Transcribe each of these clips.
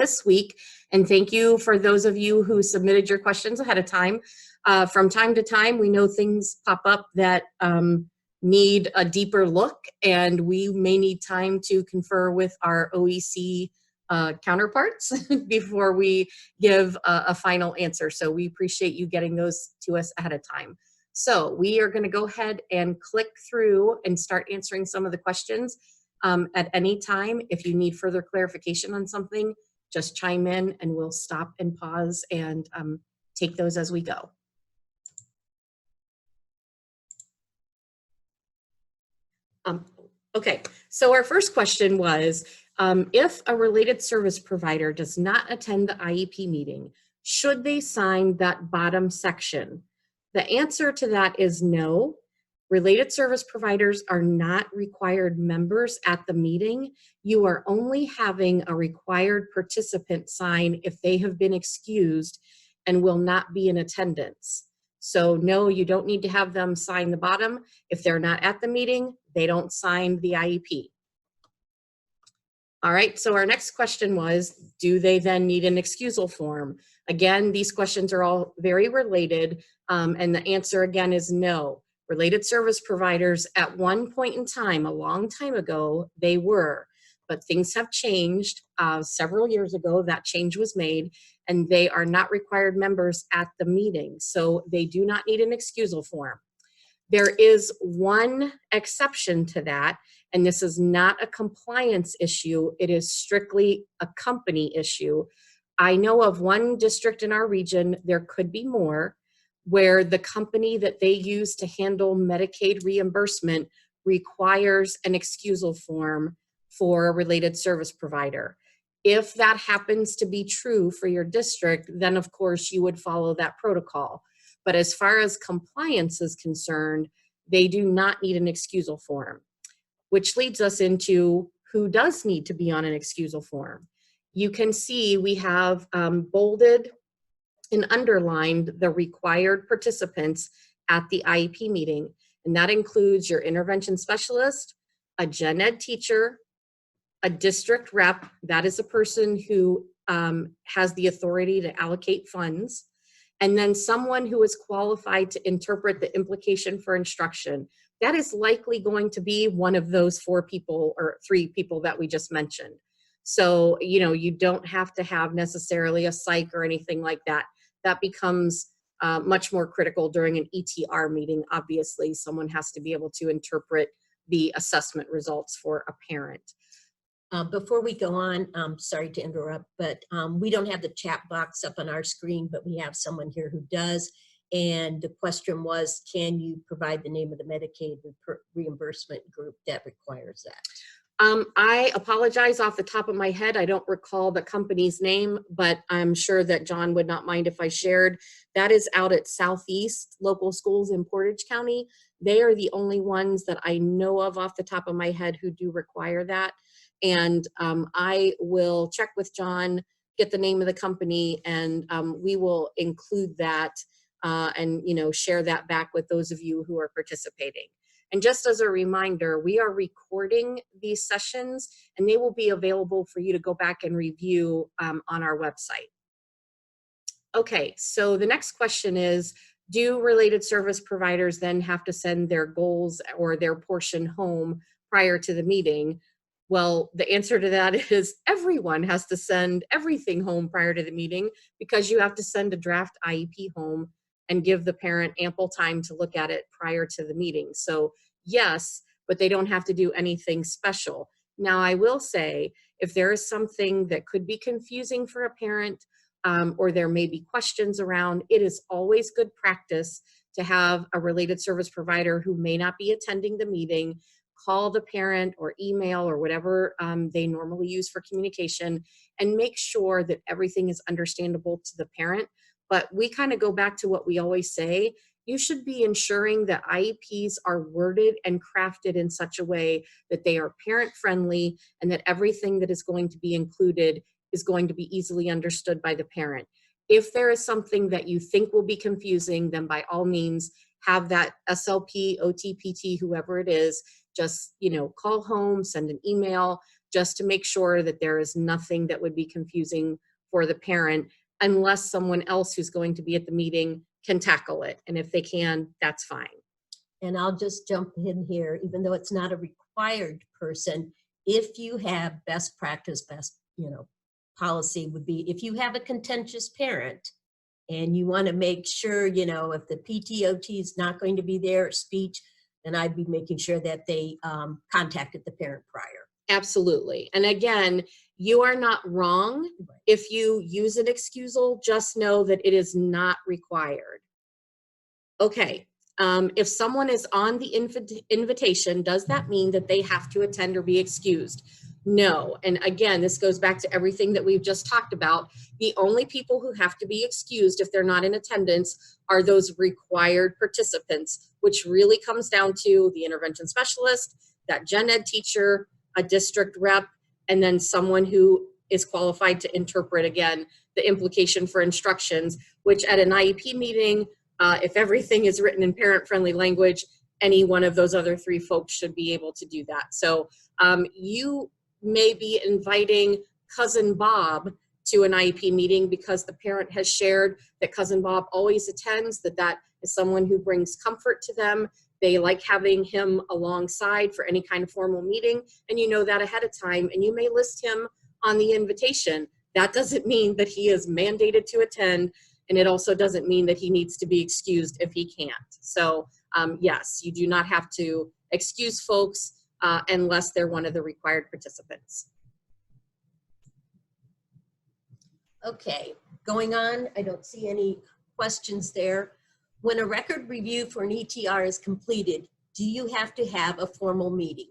this week. And thank you for those of you who submitted your questions ahead of time. From time to time, we know things pop up that need a deeper look, and we may need time to confer with our OEC counterparts before we give a final answer. So we appreciate you getting those to us ahead of time. So we are going to go ahead and click through and start answering some of the questions at any time. If you need further clarification on something, just chime in and we'll stop and pause and take those as we go. Okay, so our first question was, if a related service provider does not attend the IEP meeting, should they sign that bottom section? The answer to that is no. Related service providers are not required members at the meeting. You are only having a required participant sign if they have been excused and will not be in attendance. So no, you don't need to have them sign the bottom. If they're not at the meeting, they don't sign the IEP. All right, so our next question was, do they then need an excusal form? Again, these questions are all very related, and the answer again is no. Related service providers at one point in time, a long time ago, they were, but things have changed. Several years ago, that change was made, and they are not required members at the meeting, so they do not need an excusal form. There is one exception to that, and this is not a compliance issue. It is strictly a company issue. I know of one district in our region, there could be more, where the company that they use to handle Medicaid reimbursement requires an excusal form for a related service provider. If that happens to be true for your district, then of course you would follow that protocol. But as far as compliance is concerned, they do not need an excusal form, which leads us into who does need to be on an excusal form. You can see we have bolded and underlined the required participants at the IEP meeting, and that includes your intervention specialist, a gen ed teacher, a district rep, that is a person who has the authority to allocate funds, and then someone who is qualified to interpret the implication for instruction. That is likely going to be one of those 4 people or 3 people that we just mentioned. So, you know, you don't have to have necessarily a psych or anything like that. That becomes much more critical during an ETR meeting. Obviously, someone has to be able to interpret the assessment results for a parent. Before we go on, sorry to interrupt, but we don't have the chat box up on our screen, but we have someone here who does. And the question was, can you provide the name of the Medicaid reimbursement group that requires that? I apologize off the top of my head. I don't recall the company's name, but I'm sure that John would not mind if I shared. That is out at Southeast Local Schools in Portage County. They are the only ones that I know of off the top of my head who do require that. And I will check with John, get the name of the company, and we will include that and, you know, share that back with those of you who are participating. And just as a reminder, we are recording these sessions and they will be available for you to go back and review on our website. Okay, so the next question is, do related service providers then have to send their goals or their portion home prior to the meeting? Well, the answer to that is everyone has to send everything home prior to the meeting, because you have to send a draft IEP home and give the parent ample time to look at it prior to the meeting. So yes, but they don't have to do anything special. Now, I will say, if there is something that could be confusing for a parent, or there may be questions around, it is always good practice to have a related service provider who may not be attending the meeting call the parent or email or whatever they normally use for communication, and make sure that everything is understandable to the parent. But we kind of go back to what we always say. You should be ensuring that IEPs are worded and crafted in such a way that they are parent friendly and that everything that is going to be included is going to be easily understood by the parent. If there is something that you think will be confusing, then by all means have that SLP, OTPT, whoever it is, just, you know, call home, send an email, just to make sure that there is nothing that would be confusing for the parent, unless someone else who's going to be at the meeting can tackle it. And if they can, that's fine. And I'll just jump in here, even though it's not a required person, if you have best practice, policy would be, if you have a contentious parent and you want to make sure, if the PTOT is not going to be there at speech, then I'd be making sure that they contacted the parent prior. Absolutely. And again, you are not wrong. Right. If you use an excusal, just know that it is not required. Okay. If someone is on the invitation, does that mean that they have to attend or be excused? No. And again, this goes back to everything that we've just talked about. The only people who have to be excused if they're not in attendance are those required participants, which really comes down to the intervention specialist, that gen ed teacher, a district rep, and then someone who is qualified to interpret, again, the implication for instructions, which at an IEP meeting, if everything is written in parent-friendly language, any one of those other three folks should be able to do that. So you may be inviting Cousin Bob to an IEP meeting because the parent has shared that Cousin Bob always attends, that is someone who brings comfort to them. They like having him alongside for any kind of formal meeting, and you know that ahead of time, and you may list him on the invitation. That doesn't mean that he is mandated to attend, and it also doesn't mean that he needs to be excused if he can't. So yes, you do not have to excuse folks unless they're one of the required participants. Okay, going on, I don't see any questions there. When a record review for an ETR is completed, do you have to have a formal meeting?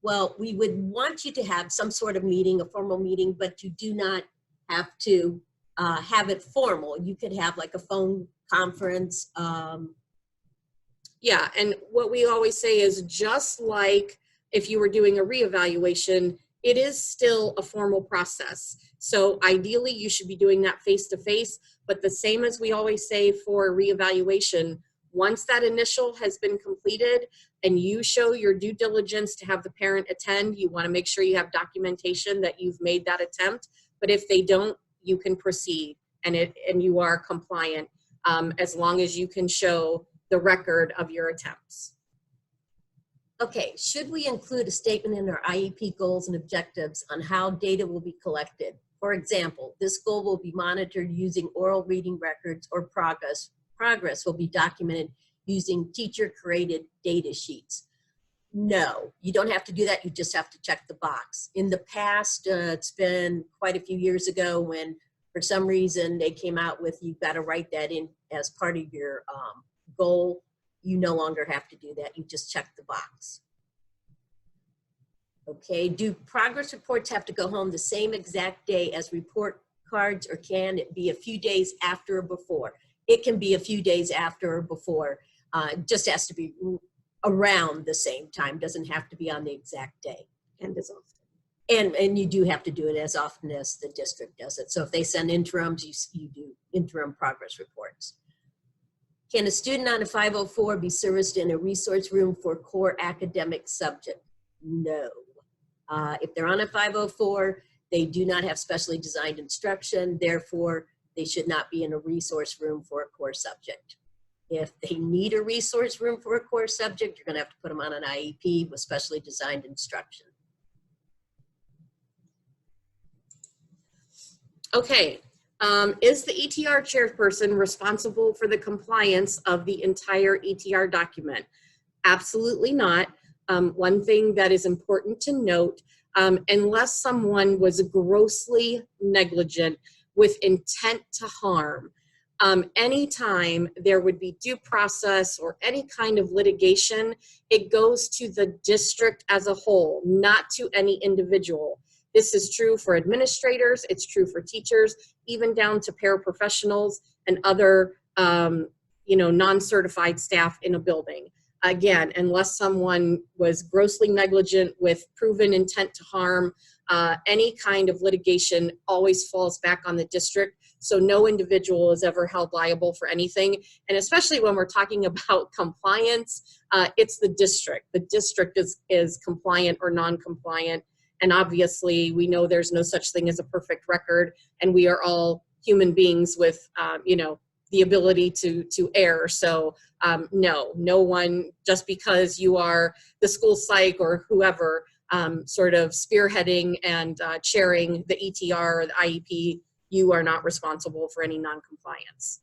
Well, we would want you to have some sort of meeting, a formal meeting, but you do not have to have it formal. You could have like a phone conference. Yeah, and what we always say is, just like if you were doing a reevaluation, it is still a formal process. So ideally, you should be doing that face-to-face, but the same as we always say for reevaluation, once that initial has been completed and you show your due diligence to have the parent attend, you want to make sure you have documentation that you've made that attempt. But if they don't, you can proceed and you are compliant as long as you can show the record of your attempts. Okay, should we include a statement in our IEP goals and objectives on how data will be collected? For example, this goal will be monitored using oral reading records, or progress will be documented using teacher-created data sheets. No, you don't have to do that. You just have to check the box. In the past, it's been quite a few years ago when for some reason they came out with, you've got to write that in as part of your goal. You no longer have to do that. You just check the box. Okay, do progress reports have to go home the same exact day as report cards, or can it be a few days after or before? It can be a few days after or before. It just has to be around the same time. Doesn't have to be on the exact day. And as often. And you do have to do it as often as the district does it. So if they send interims, you do interim progress reports. Can a student on a 504 be serviced in a resource room for core academic subject? No. If they're on a 504, they do not have specially designed instruction. Therefore, they should not be in a resource room for a core subject. If they need a resource room for a core subject, you're going to have to put them on an IEP with specially designed instruction. Okay. Is the ETR chairperson responsible for the compliance of the entire ETR document? Absolutely not. One thing that is important to note, unless someone was grossly negligent with intent to harm, anytime there would be due process or any kind of litigation, it goes to the district as a whole, not to any individual. This is true for administrators, it's true for teachers, even down to paraprofessionals and other non-certified staff in a building. Again, unless someone was grossly negligent with proven intent to harm, any kind of litigation always falls back on the district. So no individual is ever held liable for anything. And especially when we're talking about compliance, it's the district. The district is compliant or non-compliant. And obviously, we know there's no such thing as a perfect record, and we are all human beings with, you know, the ability to err. So no one, just because you are the school psych or whoever, sort of spearheading and chairing the ETR or the IEP, you are not responsible for any non-compliance.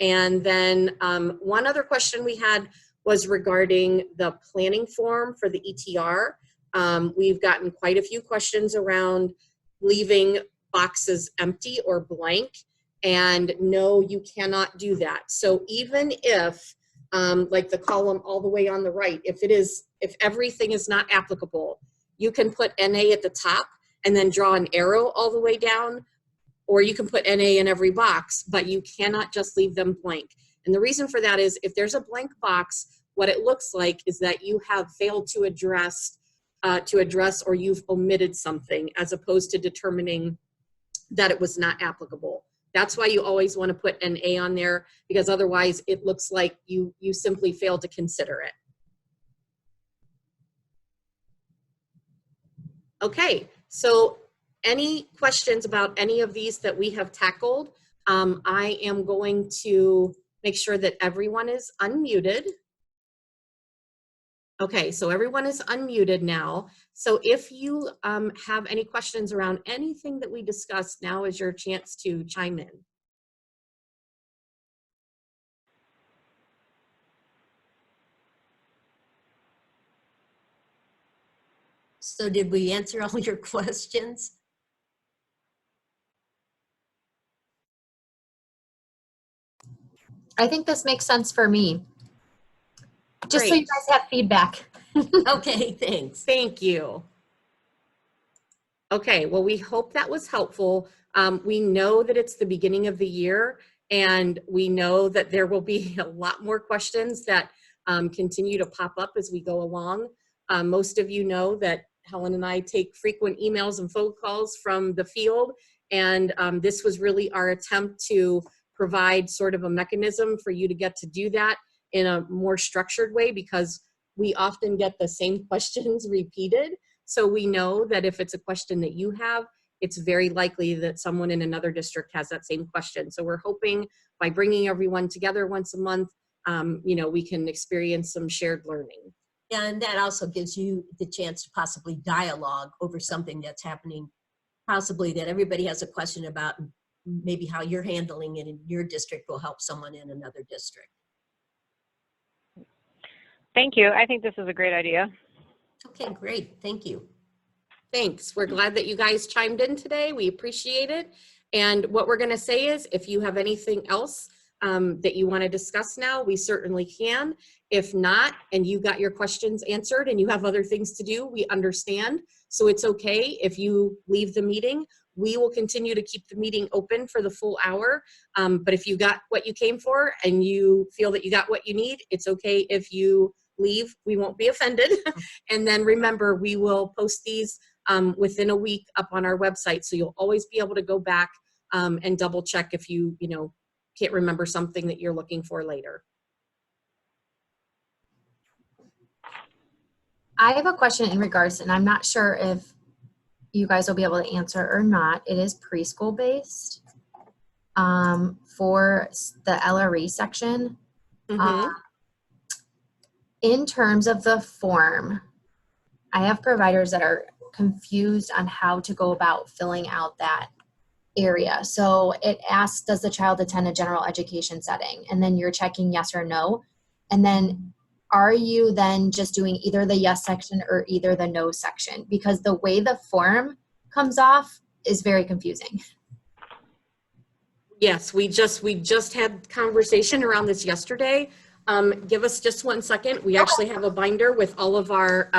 And then one other question we had was regarding the planning form for the ETR. We've gotten quite a few questions around leaving boxes empty or blank, and no, you cannot do that. So even if, like the column all the way on the right, if everything is not applicable, you can put NA at the top and then draw an arrow all the way down, or you can put NA in every box, but you cannot just leave them blank. And the reason for that is if there's a blank box, what it looks like is that you have failed to address or you've omitted something, as opposed to determining that it was not applicable. That's why you always want to put an A on there, because otherwise it looks like you simply failed to consider it. Okay, so any questions about any of these that we have tackled? I am going to make sure that everyone is unmuted. Okay, so everyone is unmuted now. So if you have any questions around anything that we discussed, now is your chance to chime in. So did we answer all your questions? I think this makes sense for me. Just so Great. you guys have feedback. Okay, thanks. Thank you. Okay, well, we hope that was helpful. We know that it's the beginning of the year, and we know that there will be a lot more questions that continue to pop up as we go along. Most of you know that Helen and I take frequent emails and phone calls from the field, and this was really our attempt to provide sort of a mechanism for you to get to do that in a more structured way, because we often get the same questions repeated. So we know that if it's a question that you have, it's very likely that someone in another district has that same question. So we're hoping by bringing everyone together once a month, you know, we can experience some shared learning. Yeah, and that also gives you the chance to possibly dialogue over something that's happening, possibly that everybody has a question about, and maybe how you're handling it in your district will help someone in another district. Thank you. I think this is a great idea. Okay, great. Thank you. Thanks. We're glad that you guys chimed in today. We appreciate it. And what we're going to say is, if you have anything else that you want to discuss now, we certainly can. If not, and you got your questions answered and you have other things to do, we understand. So it's okay if you leave the meeting. We will continue to keep the meeting open for the full hour. But if you got what you came for and you feel that you got what you need, it's okay if you leave. We won't be offended. And then remember, we will post these within a week up on our website. So you'll always be able to go back and double check if you can't remember something that you're looking for later. I have a question in regards, and I'm not sure if you guys will be able to answer or not. It is preschool based for the LRE section. In terms of the form, I have providers that are confused on how to go about filling out that area. So it asks, does the child attend a general education setting? And then you're checking yes or no. And then are you then just doing either the yes section or either the no section? Because the way the form comes off is very confusing. Yes, we just had conversation around this yesterday. Give us just 1 second. We actually have a binder with all of our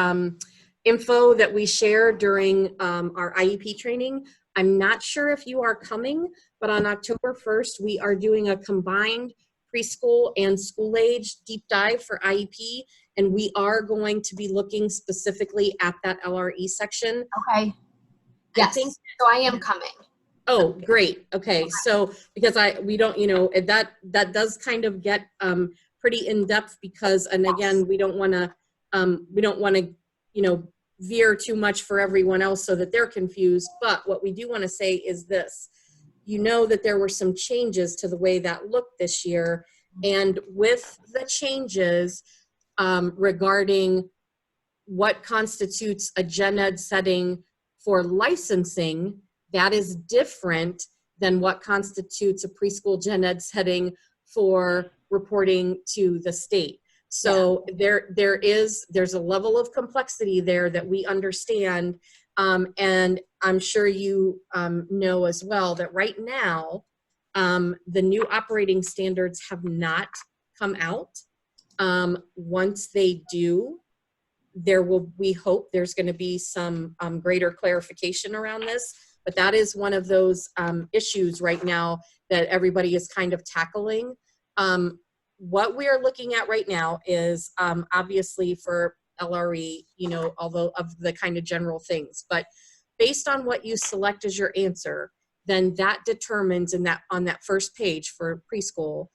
info that we share during our IEP training. I'm not sure if you are coming, but on October 1st, we are doing a combined preschool and school age deep dive for IEP, and we are going to be looking specifically at that LRE section. Okay. Yes, so I am coming. Oh, great. Okay, so because we don't, that does kind of get pretty in depth, because, and again, we don't want to veer too much for everyone else so that they're confused. But what we do want to say is this. You know that there were some changes to the way that looked this year. And with the changes regarding what constitutes a gen ed setting for licensing, that is different than what constitutes a preschool gen ed setting for reporting to the state. So there's a level of complexity there that we understand. And I'm sure you know as well that right now, the new operating standards have not come out. Once they do, we hope there's going to be some greater clarification around this. But that is one of those issues right now that everybody is kind of tackling. What we are looking at right now is obviously for LRE, you know, although of the kind of general things, but based on what you select as your answer, then that determines on that first page for preschool,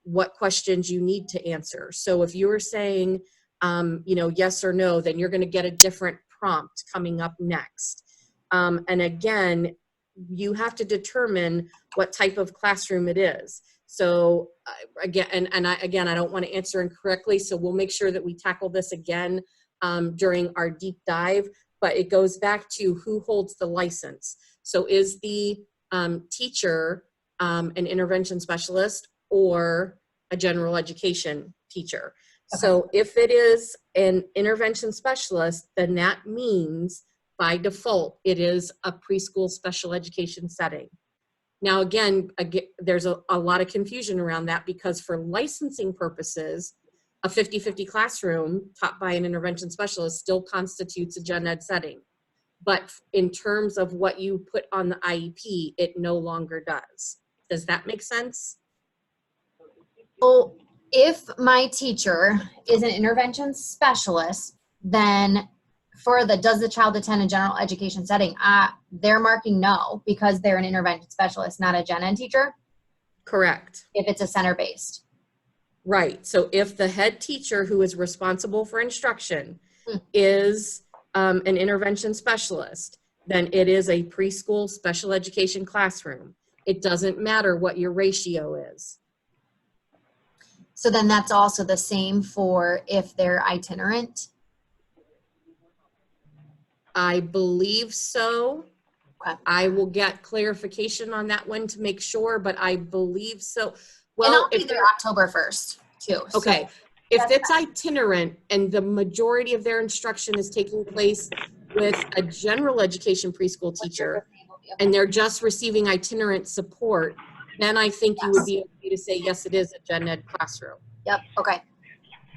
what questions you need to answer. So if you were saying, you know, yes or no, then you're going to get a different prompt coming up next. And again, you have to determine what type of classroom it is. So again, I don't want to answer incorrectly, so we'll make sure that we tackle this again during our deep dive, but it goes back to who holds the license. So is the teacher an intervention specialist or a general education teacher? Okay. So if it is an intervention specialist, then that means by default, it is a preschool special education setting. Now, again, there's a lot of confusion around that because for licensing purposes, a 50-50 classroom taught by an intervention specialist still constitutes a gen ed setting. But in terms of what you put on the IEP, it no longer does. Does that make sense? Well, if my teacher is an intervention specialist, then for the does the child attend a general education setting, they're marking no because they're an intervention specialist, not a gen ed teacher? Correct. If it's a center-based. Right. So if the head teacher who is responsible for instruction is an intervention specialist, then it is a preschool special education classroom. It doesn't matter what your ratio is. So then that's also the same for if they're itinerant? I believe so. Okay. I will get clarification on that one to make sure, but I believe so. Well, and I'll be there October 1st too. Okay. So if it's itinerant and the majority of their instruction is taking place with a general education preschool teacher and they're just receiving itinerant support, then I think you would be okay to say, yes, it is a gen ed classroom. Yep. Okay.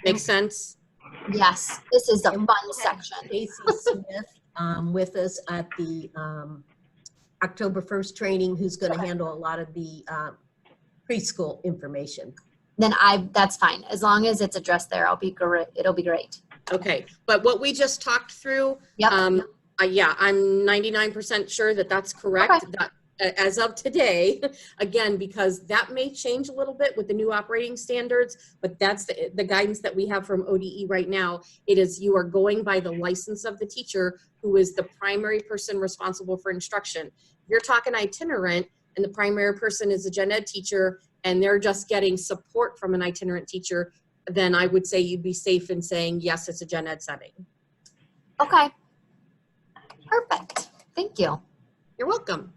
Makes sense? Yes. This is the And fun we'll have section. Stacy Smith with us at the October 1st training, who's going to handle a lot of the preschool information. Then that's fine. As long as it's addressed there, it'll be great. Okay. But what we just talked through, Yep. yeah, I'm 99% sure that that's correct. Okay. That, as of today, again, because that may change a little bit with the new operating standards, but that's the guidance that we have from ODE right now. It is you are going by the license of the teacher who is the primary person responsible for instruction. If you're talking itinerant and the primary person is a gen ed teacher and they're just getting support from an itinerant teacher, then I would say you'd be safe in saying, yes, it's a gen ed setting. Okay. Perfect. Thank you. You're welcome.